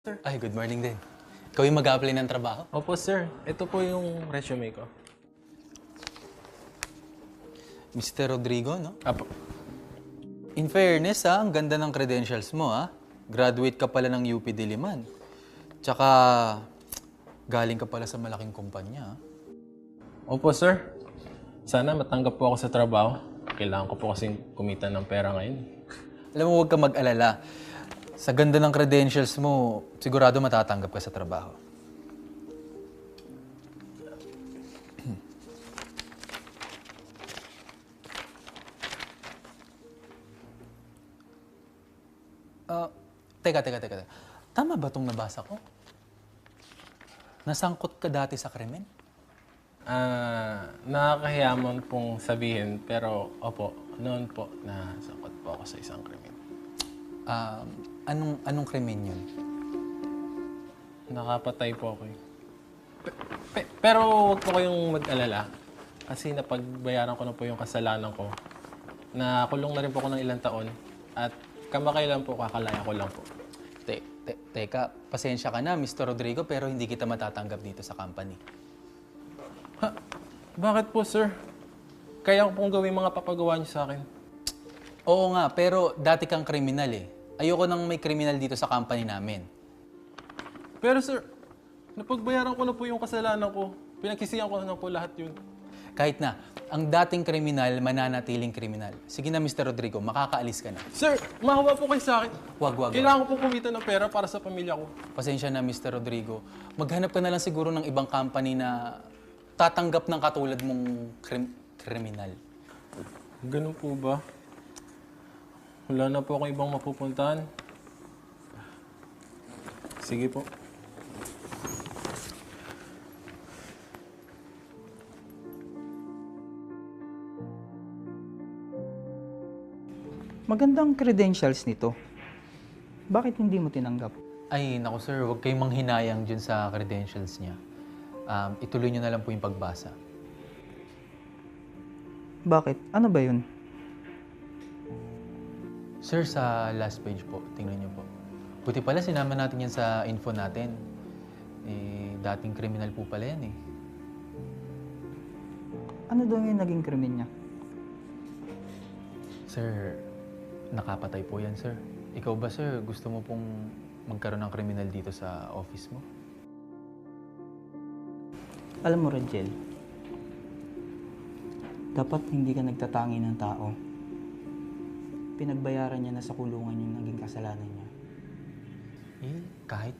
Ay, good morning din. Ikaw yung mag-a-apply ng trabaho? Opo, sir. Ito po yung resume ko. Mr. Rodrigo, no? Apo. In fairness, ang ganda ng credentials mo, Graduate ka pala ng UP Diliman. Tsaka, galing ka pala sa malaking kumpanya, Opo, sir. Sana matanggap po ako sa trabaho. Kailangan ko po kasing kumita ng pera ngayon. Alam mo, huwag ka mag-alala. Sa ganda ng credentials mo, sigurado matatanggap ka sa trabaho. Teka. Tama ba itong nabasa ko? Nasangkot ka dati sa krimen? Nakakahiyaman pong sabihin, pero opo, noon po nasangkot po ako sa isang krimen. Anong krimen yun? Nakapatay po ako eh. Pero huwag po kayong mag-alala. Kasi napagbayaran ko na po yung kasalanan ko. Nakulong na rin po ako ng ilang taon. At kamakailan po, kakalaya ko lang po. Teka, pasensya ka na, Mr. Rodrigo, pero hindi kita matatanggap dito sa company. Ha? Bakit po, sir? Kaya ko pong gawin mga papagawa niyo sa akin. Oo nga, pero dati kang kriminal eh. Ayoko nang may kriminal dito sa company namin. Pero sir, napagbayaran ko na po yung kasalanan ko. Pinagsisihan ko na po lahat yun. Kahit na, ang dating kriminal, mananatiling kriminal. Sige na, Mr. Rodrigo, makakaalis ka na. Sir, mahawa po kayo sa akin. Wag. Kailangan ko po kumita ng pera para sa pamilya ko. Pasensya na, Mr. Rodrigo. Maghanap ka na lang siguro ng ibang company na tatanggap ng katulad mong kriminal. Ganun po ba? Wala na po akong ibang mapupuntahan. Sige po. Magandang credentials nito. Bakit hindi mo tinanggap? Ay, naku sir, huwag kayong manghinayang dyan sa credentials niya. Ituloy niyo na lang po yung pagbasa. Bakit? Ano ba yun? Sir, sa last page po, tingnan niyo po. Buti pala sinama natin yan sa info natin. Dating kriminal po pala yan eh. Ano daw yung naging krimen niya? Sir, nakapatay po yan, sir. Ikaw ba, sir, gusto mo pong magkaroon ng kriminal dito sa office mo? Alam mo, Rangel, dapat hindi ka nagtatangi ng tao. Pinagbayaran niya na sa kulungan yung naging kasalanan niya. Kahit